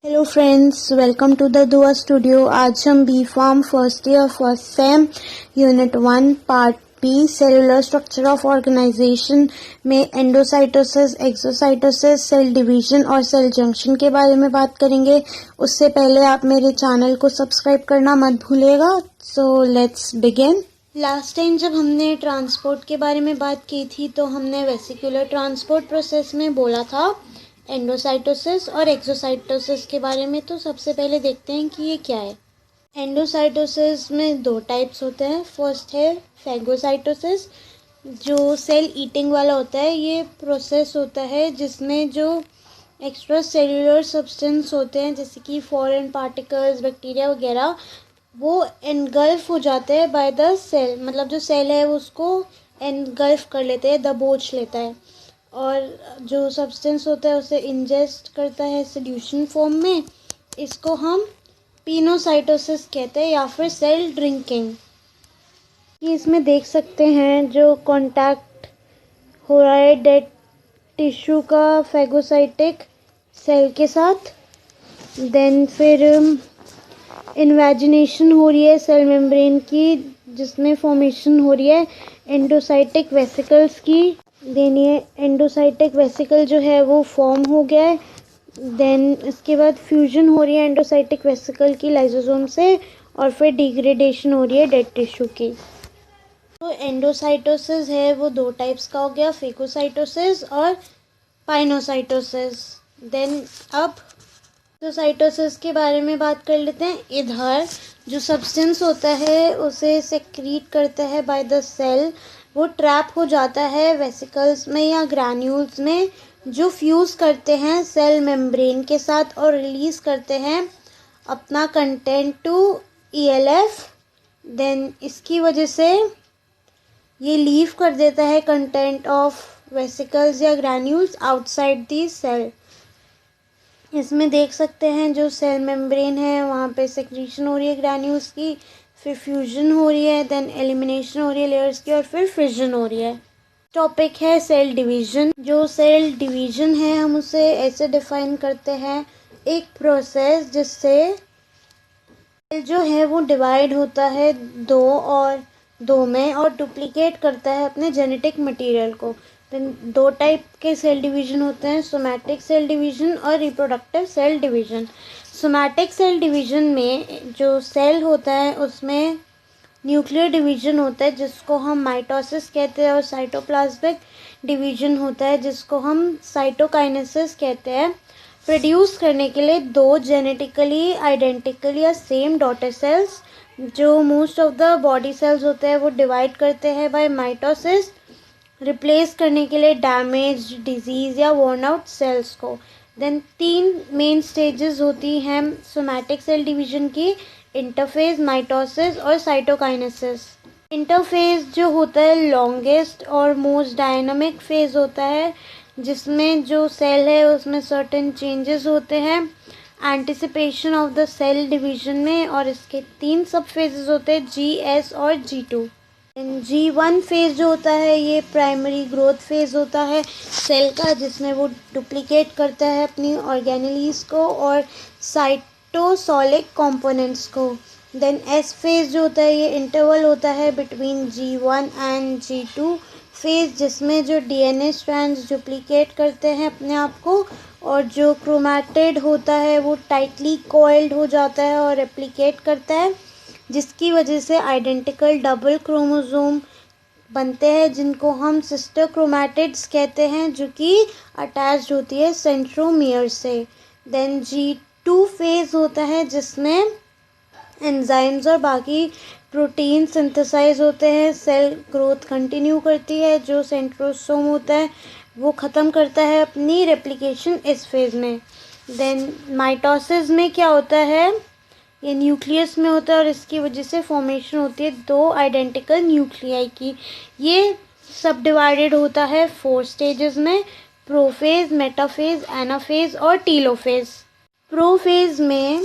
Hello friends, welcome to the Dua studio. आज हम B pharm first year first sem unit 1 part B cellular structure of organization में endocytosis, exocytosis, cell division और cell junction के बारे में बात करेंगे। उससे पहले आप मेरे चैनल को सब्सक्राइब करना मत भूलिएगा। So let's begin. Last time जब हमने ट्रांसपोर्ट के बारे में बात की थी तो हमने वेसिकुलर ट्रांसपोर्ट प्रोसेस में बोला था एंडोसाइटोसिस और एक्सोसाइटोसिस के बारे में। तो सबसे पहले देखते हैं कि ये क्या है। एंडोसाइटोसिस में दो टाइप्स होते हैं। फर्स्ट है फैगोसाइटोसिस, जो सेल ईटिंग वाला होता है। ये प्रोसेस होता है जिसमें जो एक्स्ट्रा सेल्यूलर सब्सटेंस होते हैं जैसे कि फॉरेन पार्टिकल्स, बैक्टीरिया वगैरह, वो एनगल्फ हो जाते हैं बाय द सेल। मतलब जो सेल है वो उसको एनगल्फ कर लेते हैं, दबोच लेता है, और जो सब्सटेंस होता है उसे इंजेस्ट करता है सोल्यूशन फॉर्म में। इसको हम पिनोसाइटोसिस कहते हैं या फिर सेल ड्रिंकिंग। ये इसमें देख सकते हैं जो कांटेक्ट हो रहा है डेड टिश्यू का फैगोसाइटिक सेल के साथ। देन फिर इन्वेजिनेशन हो रही है सेल मेम्ब्रेन की, जिसमें फॉर्मेशन हो रही है एंडोसाइटिक वेसिकल्स की। देन ये एंडोसाइटिक वेसिकल जो है वो फॉर्म हो गया है। देन इसके बाद फ्यूजन हो रही है एंडोसाइटिक वेसिकल की लाइसोसोम से, और फिर डिग्रेडेशन हो रही है डेड टिश्यू की। तो एंडोसाइटोसिस है वो दो टाइप्स का हो गया, फेगोसाइटोसिस और पाइनोसाइटोसिस। देन अब एक्सोसाइटोसिस के बारे में बात कर लेते हैं। इधर जो सब्सटेंस होता है उसे सेक्रीट करता है बाय द सेल। वो ट्रैप हो जाता है वेसिकल्स में या ग्रैन्यूल्स में, जो फ्यूज़ करते हैं सेल मेम्ब्रेन के साथ और रिलीज़ करते हैं अपना कंटेंट टू ELF। देन इसकी वजह से ये लीव कर देता है कंटेंट ऑफ वेसिकल्स या ग्रैन्यूल्स आउटसाइड दी सेल। इसमें देख सकते हैं जो सेल मेम्ब्रेन है वहाँ पे सेक्रीशन हो रही है ग्रैन्यूल्स की, फिर फ्यूजन हो रही है, देन एलिमिनेशन हो रही है लेयर्स की, और फिर फिजन हो रही है। टॉपिक है सेल डिवीजन। जो सेल डिवीजन है हम उसे ऐसे डिफाइन करते हैं, एक प्रोसेस जिससे सेल जो है वो डिवाइड होता है दो में और डुप्लीकेट करता है अपने जेनेटिक मटेरियल को। दो टाइप के सेल डिवीजन होते हैं, सोमैटिक सेल डिवीजन और reproductive cell division. Somatic cell division में जो सेल होता है उसमें न्यूक्लियर डिवीजन होता है जिसको हम माइटोसिस कहते हैं, और साइटोप्लाज्मिक डिवीजन होता है जिसको हम साइटोकाइनेसिस कहते हैं। प्रोड्यूस करने के लिए दो जेनेटिकली आइडेंटिकल या सेम डॉटर सेल्स, जो most of the body cells होते हैं, वो डिवाइड करते हैं बाय माइटोसिस, रिप्लेस करने के लिए डैमेज, डिजीज़ या वर्न आउट सेल्स को। देन तीन मेन स्टेजेस होती हैं सोमैटिक सेल डिवीजन की, इंटरफेज, माइटोसिस और साइटोकाइनेसिस। इंटरफेज जो होता है लॉन्गेस्ट और मोस्ट डायनामिक फेज होता है, जिसमें जो सेल है उसमें सर्टेन चेंजेस होते हैं anticipation of the cell division में, और इसके तीन सब फेजेस होते हैं, GS और G2। G1 फेज जो होता है ये प्राइमरी ग्रोथ फेज होता है सेल का, जिसमें वो डुप्लीकेट करता है अपनी ऑर्गेनेलीज को और साइटोसोलिक कंपोनेंट्स को। देन S फेज जो होता है ये इंटरवल होता है between G1 and G2 phase, जिसमें जो DNA स्ट्रैंड्स डुप्लीकेट करते हैं अपने आप को, और जो क्रोमैटिड होता है वो टाइटली कॉइल्ड हो जाता है और रेप्लिकेट करता है, जिसकी वजह से आइडेंटिकल डबल क्रोमोसोम बनते हैं जिनको हम सिस्टर क्रोमैटिड्स कहते हैं, जो कि अटैच्ड होती है सेंट्रोमियर से। देन G2 फेज होता है जिसमें एंजाइम्स और बाकी प्रोटीन सिंथेसाइज होते हैं, सेल ग्रोथ कंटिन्यू करती है, जो सेंट्रोसोम होता है वो ख़त्म करता है अपनी रेप्लिकेशन इस फेज़ में। देन माइटोसिस में क्या होता है, ये न्यूक्लियस में होता है और इसकी वजह से फॉर्मेशन होती है दो आइडेंटिकल न्यूक्लियाई की। ये सब डिवाइडेड होता है 4 स्टेजेस में, प्रोफेज, मेटाफेज, एनाफेज और टीलोफेज। प्रोफेज में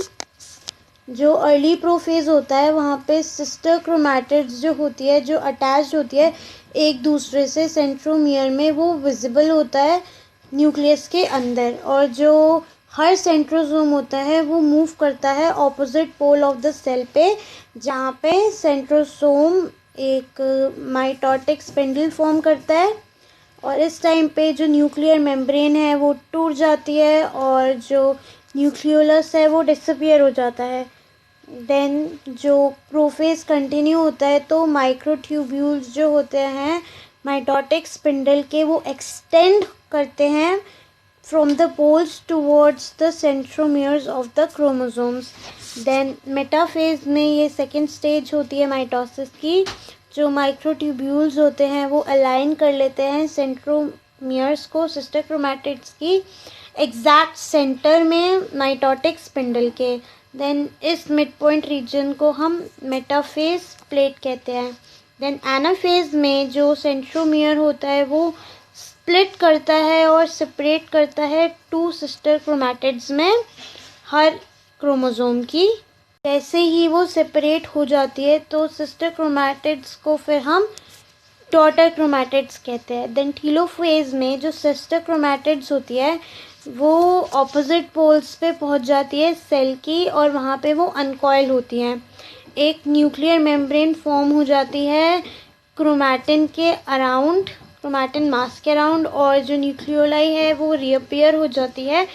जो अर्ली प्रोफेज होता है वहाँ पे सिस्टर क्रोमैटिड्स जो होती है, जो अटैच्ड होती है एक दूसरे से सेंट्रोमियर में, वो विजिबल होता है न्यूक्लियस के अंदर, और जो हर सेंट्रोसोम होता है वो मूव करता है opposite pole of the cell पे, जहाँ पे सेंट्रोसोम एक माइटोटिक स्पिंडल फॉर्म करता है और इस टाइम पे जो न्यूक्लियर मेम्ब्रेन है वो टूट जाती है और जो न्यूक्लियोलस है वो डिसअपियर हो जाता है। देन जो प्रोफेज कंटिन्यू होता है तो माइक्रोट्यूब्यूल्स जो होते हैं माइटोटिक स्पिंडल के वो एक्सटेंड करते हैं from the poles towards the centromeres of the chromosomes. Then metaphase में ये सेकेंड स्टेज होती है माइटोसिस की, जो माइक्रोट्यूब्यूल्स होते हैं वो अलाइन कर लेते हैं सेंट्रोमियर्स को सिस्टर क्रोमैटिड्स की एग्जैक्ट सेंटर में माइटोटिक स्पिंडल के। देन इस मिड पॉइंट रीजन को हम मेटाफेज प्लेट कहते हैं। देन एनाफेज में जो सेंट्रोमियर होता है वो स्प्लिट करता है और सेपरेट करता है टू सिस्टर क्रोमैटिड्स में हर क्रोमोसोम की। जैसे ही वो सेपरेट हो जाती है तो सिस्टर क्रोमैटिड्स को फिर हम डॉटर क्रोमैटिड्स कहते हैं। देन टीलोफेज में जो सिस्टर क्रोमैटिड्स होती है वो ऑपोजिट पोल्स पे पहुंच जाती है सेल की और वहाँ पे वो अनकॉइल होती हैं। एक न्यूक्लियर मेम्ब्रेन फॉर्म हो जाती है क्रोमैटिन के अराउंड, क्रोमैटिन मास के अराउंड, और जो न्यूक्लियोलाई है वो रीअपियर हो जाती है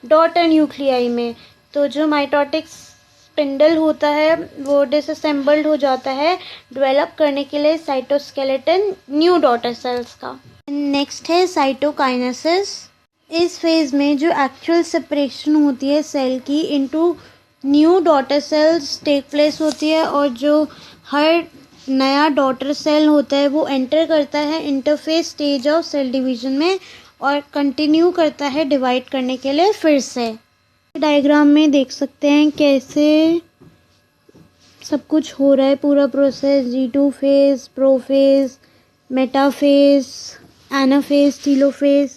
डॉटर न्यूक्लियाई में। तो जो माइटोटिक स्पिंडल होता है वो डिसअसेंबल्ड हो जाता है डेवलप करने के लिए साइटोस्केलेटन न्यू डॉटर सेल्स का। नेक्स्ट है साइटोकाइनेसिस। इस फेज में जो एक्चुअल सेपरेशन होती है सेल की into new daughter cells take place होती है और जो हर नया डॉटर सेल होता है वो एंटर करता है interface stage of cell division में और कंटिन्यू करता है डिवाइड करने के लिए फिर से। डायग्राम में देख सकते हैं कैसे सब कुछ हो रहा है पूरा process, G2 phase, prophase, metaphase, anaphase, telophase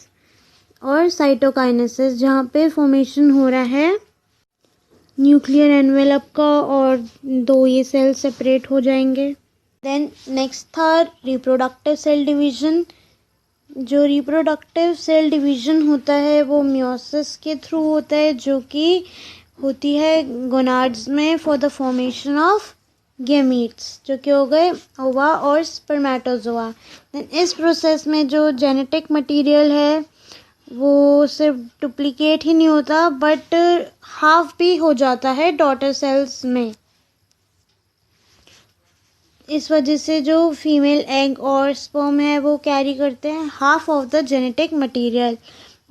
और साइटोकाइनेसिस, जहाँ पे फॉर्मेशन हो रहा है न्यूक्लियर एनवेलप का और दो ये सेल सेपरेट हो जाएंगे। देन नेक्स्ट था रिप्रोडक्टिव सेल डिवीजन। जो रिप्रोडक्टिव सेल डिवीजन होता है वो मियोसिस के थ्रू होता है, जो कि होती है गोनाड्स में for the formation of gametes, जो कि हो गए ओवा और स्पर्मेटोजोआ। देन इस प्रोसेस में जो जेनेटिक मटेरियल है वो सिर्फ डुप्लीकेट ही नहीं होता बट हाफ भी हो जाता है डॉटर सेल्स में। इस वजह से जो फीमेल एग और स्पर्म है वो कैरी करते हैं half of the genetic material.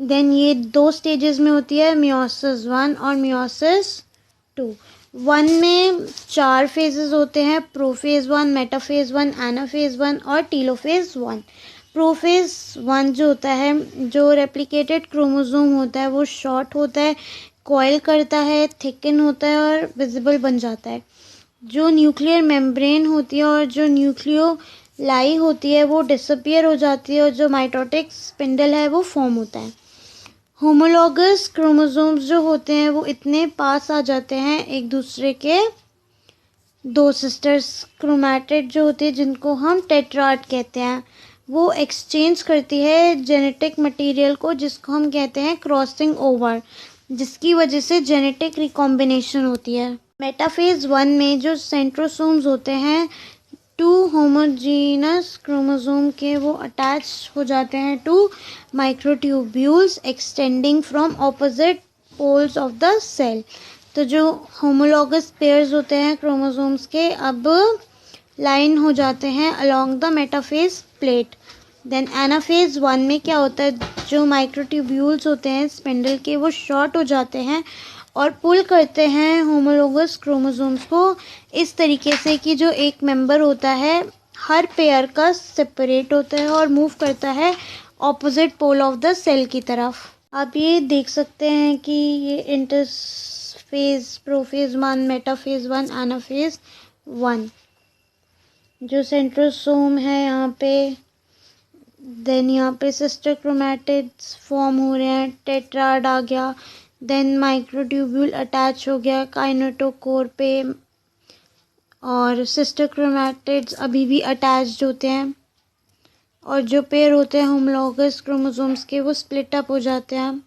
Then ये दो स्टेजेस में होती है, मियोसिस 1 और मियोसिस 2। 1 में 4 फेजेस होते हैं, प्रोफेज 1, मेटाफेज 1, एनाफेज 1 और टीलोफेज 1। प्रोफेज 1 जो होता है, जो रेप्लिकेटेड क्रोमोसोम होता है वो शॉर्ट होता है, कॉइल करता है, थिकन होता है और विजिबल बन जाता है। जो न्यूक्लियर मेम्ब्रेन होती है और जो न्यूक्लियोलाई होती है वो डिसअपियर हो जाती है और जो माइटोटिक स्पिंडल है वो फॉर्म होता है। होमोलॉगस क्रोमोसोम्स जो होते हैं वो इतने पास आ जाते हैं एक दूसरे के, दो सिस्टर्स क्रोमैटिड जो होती है जिनको हम टेट्राड कहते हैं, वो एक्सचेंज करती है जेनेटिक मटेरियल को, जिसको हम कहते हैं क्रॉसिंग ओवर, जिसकी वजह से जेनेटिक रिकॉम्बिनेशन होती है। मेटाफेज 1 में जो सेंट्रोसोम्स होते हैं टू होमोजीनस क्रोमोसोम के, वो अटैच हो जाते हैं to microtubules extending from opposite poles of the cell. तो जो होमोलॉगस पेयर्स होते हैं क्रोमोसोम्स के अब लाइन हो जाते हैं along the metaphase plate. Then anaphase 1 में क्या होता है, जो माइक्रोट्यूब्यूल्स होते हैं स्पिंडल के वो शॉर्ट हो जाते हैं और पुल करते हैं होमोलॉगस क्रोमोसोम्स को इस तरीके से कि जो एक मेंबर होता है हर पेयर का सेपरेट होता है और मूव करता है opposite pole of the cell की तरफ। आप ये देख सकते हैं कि ये इंटरफेज, प्रोफेज 1, मेटाफेज 1, एनाफेज 1, जो सेंट्रोसोम है यहाँ पे। देन यहाँ पे सिस्टर क्रोमैटिड्स फॉर्म हो रहे हैं, टेट्राड आ गया, देन माइक्रोट्यूब्यूल अटैच हो गया काइनेटोकोर पे और सिस्टर क्रोमैटिड्स अभी भी अटैच्ड होते हैं और जो पेयर होते हैं होमोलॉगस क्रोमोसोम्स के वो स्प्लिट अप हो जाते हैं।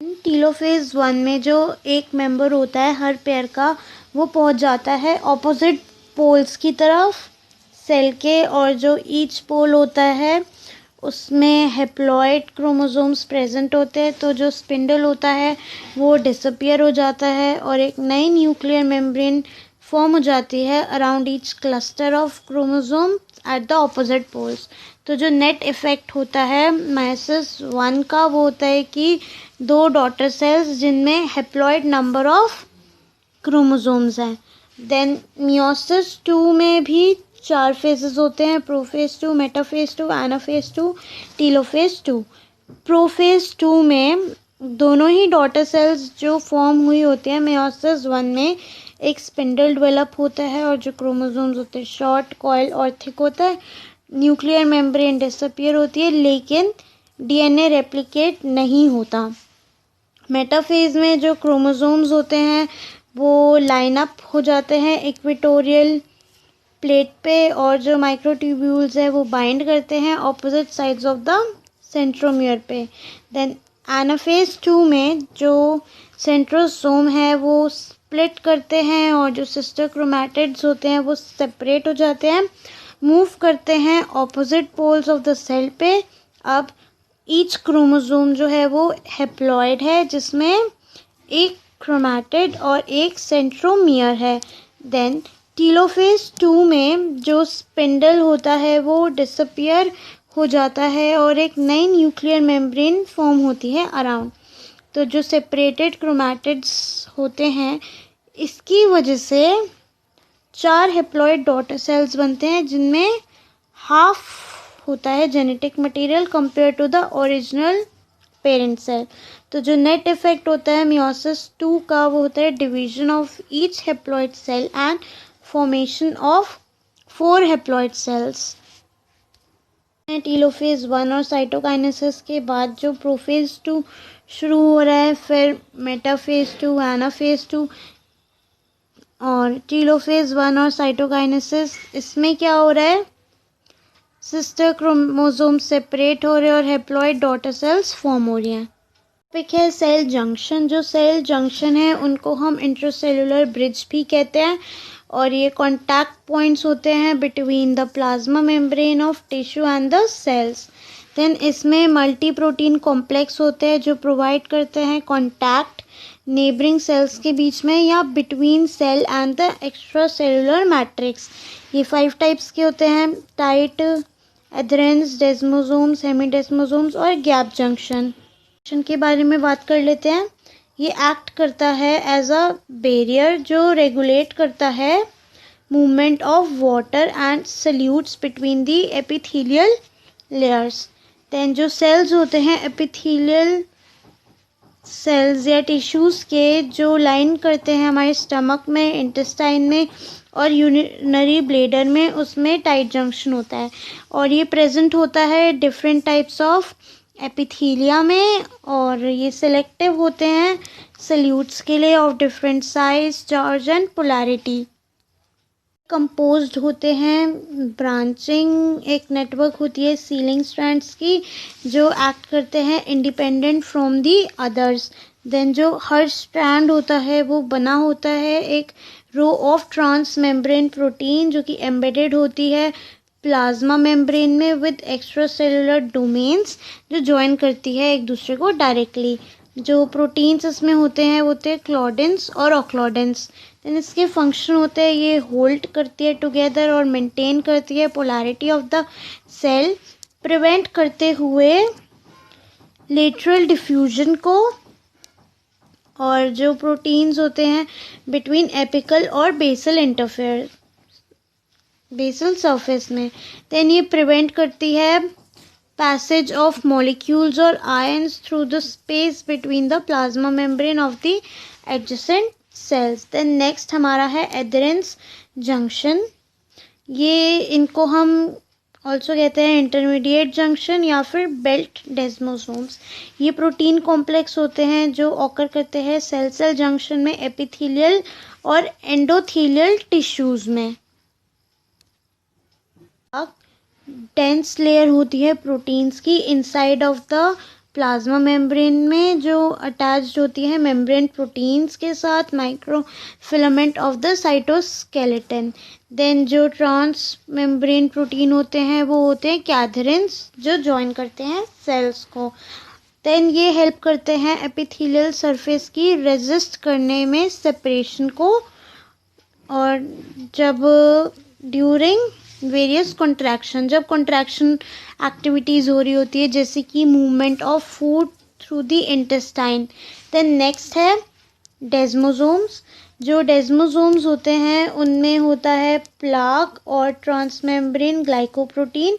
टीलोफेज 1 में जो एक मेंबर होता है हर पेयर का, वो पहुंच जाता है ऑपोजिट पोल्स की तरफ सेल के, और जो ईच पोल होता है उसमें हैप्लॉइड क्रोमोसोम्स प्रेजेंट होते हैं। तो जो स्पिंडल होता है वो डिसअपियर हो जाता है और एक नई न्यूक्लियर मेम्ब्रेन फॉर्म हो जाती है around each cluster of chromosome at the opposite poles. तो जो नेट इफेक्ट होता है मायोसिस 1 का, वो होता है कि 2 डॉटर सेल्स जिनमें हैप्लॉइड नंबर ऑफ क्रोमोसोम्स हैं। देन मियोसिस 2 में भी 4 फेजेस होते हैं, prophase 2, metaphase 2, anaphase 2, telophase 2। Prophase 2 में दोनों ही डॉटर सेल्स जो फॉर्म हुई होती हैं मियोसिस 1 में, एक स्पिंडल डेवलप होता है और जो क्रोमोसोम्स होते हैं शॉर्ट, कॉइल और थिक होता है। न्यूक्लियर मेम्ब्रेन डिसअपियर होती है लेकिन डीएनए रेप्लिकेट नहीं होता। मेटाफेज में जो क्रोमोसोम्स होते हैं वो लाइन अप हो जाते हैं इक्वेटोरियल प्लेट पे, और जो माइक्रोट्यूब्यूल्स है वो बाइंड करते हैं opposite sides of the centromere पे। देन एनाफेज 2 में जो सेंट्रोसोम है वो स्प्लिट करते हैं और जो सिस्टर क्रोमैटिड्स होते हैं वो सेपरेट हो जाते हैं, मूव करते हैं opposite poles of the cell पे। अब ईच क्रोमोसोम जो है वो हैप्लॉइड है जिसमें एक क्रोमैटिड और एक सेंट्रोमियर है। देन टीलोफेज 2 में जो स्पिंडल होता है वो डिसअपियर हो जाता है और एक नई न्यूक्लियर मेम्ब्रेन फॉर्म होती है अराउंड। तो जो सेपरेटेड क्रोमैटिड्स होते हैं इसकी वजह से 4 हैप्लॉइड डॉटर सेल्स बनते हैं जिनमें हाफ होता है genetic material compare to the original parent cell. तो जो नेट इफेक्ट होता है मियोसिस 2 का, वो होता है division of each haploid cell and formation of 4 haploid cells. Telophase 1 और साइटोकाइनेसिस के बाद जो प्रोफेज 2 शुरू हो रहा है, फिर मेटाफेज 2, एनाफेज 2 और टीलोफेज 1 और साइटोकाइनेसिस, इसमें क्या हो रहा है, सिस्टर क्रोमोसोम सेपरेट हो रहे हैं और हैप्लॉइड डॉटर सेल्स फॉर्म हो रही हैं। टॉपिक है सेल जंक्शन। जो सेल जंक्शन है उनको हम इंट्रासेलुलर ब्रिज भी कहते हैं और ये कॉन्टैक्ट पॉइंट्स होते हैं between the plasma membrane of tissue and the cells. Then इसमें मल्टी प्रोटीन कॉम्प्लेक्स होते हैं जो प्रोवाइड करते हैं कॉन्टैक्ट नेबरिंग सेल्स के बीच में या between cell and the extra cellular matrix. ये 5 टाइप्स के होते हैं, टाइट, एडहेरेंस, डेस्मोसोम्स, हेमीडेस्मोसोम्स और गैप जंक्शन के बारे में बात कर लेते हैं। ये एक्ट करता है एज अ बैरियर जो रेगुलेट करता है movement of water and solutes between the epithelial layers. Then जो सेल्स होते हैं एपिथेलियल सेल्स या टिश्यूज़ के, जो लाइन करते हैं हमारे स्टमक में, इंटेस्टाइन में और यूरिनरी ब्लैडर में, उसमें टाइट जंक्शन होता है और ये प्रेजेंट होता है डिफरेंट टाइप्स ऑफ एपिथेलिया में और ये सिलेक्टिव होते हैं सल्यूट्स के लिए of different size, charge and polarity. Composed होते हैं ब्रांचिंग, एक नेटवर्क होती है सीलिंग स्ट्रैंड्स की जो एक्ट करते हैं independent from the others. Then जो हर स्ट्रैंड होता है वो बना होता है एक row of trans membrane protein जो कि एम्बेडेड होती है प्लाज्मा मेम्ब्रेन में विद एक्स्ट्रा सेलुलर डोमेन्स जो ज्वाइन करती है एक दूसरे को डायरेक्टली। जो प्रोटीन्स इसमें होते हैं वो होते हैं क्लॉडेंस और ऑक्लॉडेंस। देन इसके फंक्शन होते हैं, ये होल्ड करती है टुगेदर और मेंटेन करती है polarity of the cell, prevent करते हुए लेटरल डिफ्यूजन को। और जो प्रोटीन्स होते हैं बिटवीन एपिकल और बेसल इंटरफेयर बेसल सरफेस में, देन ये प्रिवेंट करती है पैसेज ऑफ मॉलिक्यूल्स और ions through the space between the plasma membrane of the adjacent cells. Then next हमारा है एडहेरेंस जंक्शन। ये इनको हम ऑल्सो कहते हैं इंटरमीडिएट जंक्शन या फिर बेल्ट डेस्मोसोम्स। ये प्रोटीन कॉम्प्लेक्स होते हैं जो ऑकर करते हैं सेल सेल जंक्शन में एपिथेलियल और एंडोथेलियल टिश्यूज में। डेंस लेयर होती है प्रोटीन्स की inside of the plasma membrane में जो अटैच्ड होती है मेम्ब्रेन प्रोटीन्स के साथ micro filament of the cytoskeleton. Then जो ट्रांस मेम्ब्रेन प्रोटीन होते हैं वो होते हैं कैथरीन्स, जो जॉइन करते हैं सेल्स को। देन ये हेल्प करते हैं एपिथेलियल सरफेस की रेजिस्ट करने में सेपरेशन को। और जब ड्यूरिंग वेरियस कॉन्ट्रैक्शन, जब कॉन्ट्रैक्शन एक्टिविटीज़ हो रही होती है जैसे कि movement of food through the intestine. Then next है डेस्मोसोम्स। जो डेस्मोसोम्स होते हैं उनमें होता है प्लाक और ट्रांसमेम्ब्रेन ग्लाइकोप्रोटीन,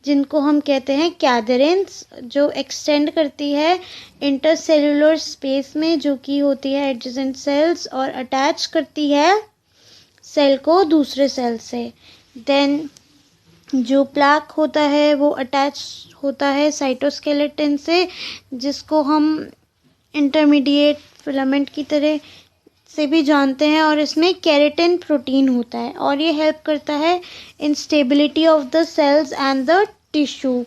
जिनको हम कहते हैं कैथरीन्स, जो एक्सटेंड करती है इंटरसेल्युलर स्पेस में, जो कि होती है एडजेसेंट सेल्स, और अटैच करती है सेल को दूसरे सेल से। देन जो प्लाक होता है वो अटैच होता है साइटोस्केलेटन से, जिसको हम इंटरमीडिएट फिलामेंट की तरह से भी जानते हैं, और इसमें केराटिन प्रोटीन होता है और ये हेल्प करता है in stability of the cells and the tissue.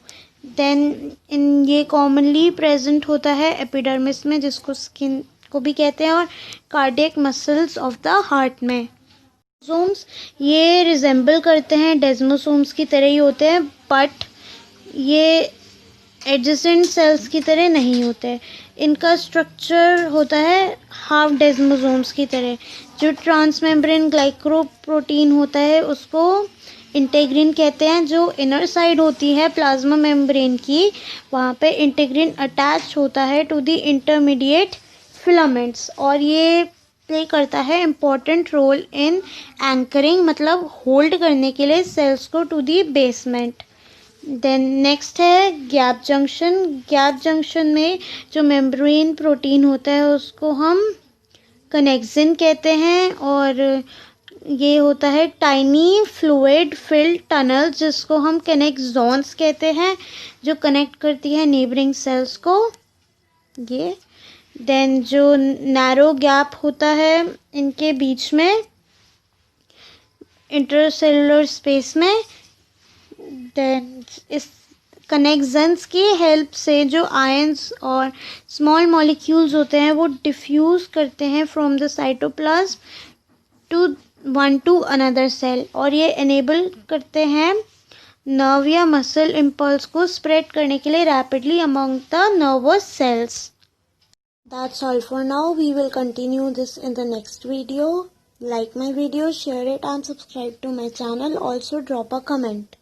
Then ये कॉमनली प्रेजेंट होता है एपिडर्मिस में, जिसको स्किन को भी कहते हैं, और cardiac muscles of the heart में। डेस्मोसोम्स ये रिजेंबल करते हैं डेस्मोसोम्स की तरह ही होते हैं, बट ये एडजेसेंट सेल्स की तरह नहीं होते। इनका स्ट्रक्चर होता है हाफ डेस्मोसोम्स की तरह। जो ट्रांसमेम्ब्रेन ग्लाइकोप्रोटीन होता है उसको इंटेग्रिन कहते हैं। जो इनर साइड होती है प्लाज्मा मेम्ब्रेन की, वहाँ पे इंटेग्रिन अटैच होता है टू द इंटरमीडिएट फिलामेंट्स, और ये प्ले करता है इम्पॉर्टेंट रोल इन एंकरिंग, मतलब होल्ड करने के लिए सेल्स को to the basement. Then next है गैप जंक्शन। गैप जंक्शन में जो मेम्ब्रेन प्रोटीन होता है उसको हम कनेक्सिन कहते हैं, और ये होता है टाइनी फ्लूइड फिल्ड टनल, जिसको हम कनेक्सॉन्स कहते हैं, जो कनेक्ट करती है नेबरिंग सेल्स को। ये देन जो नैरो गैप होता है इनके बीच में इंटरसेलुलर स्पेस में, देन इस कनेक्शंस की हेल्प से जो आयंस और स्मॉल मॉलिक्यूल्स होते हैं वो डिफ्यूज करते हैं from the cytoplasm to one to another cell, और ये एनेबल करते हैं नर्व या मसल इम्पल्स को स्प्रेड करने के लिए rapidly among the nervous cells. That's all for now. We will continue this in the next video. Like my video, share it and subscribe to my channel. Also drop a comment.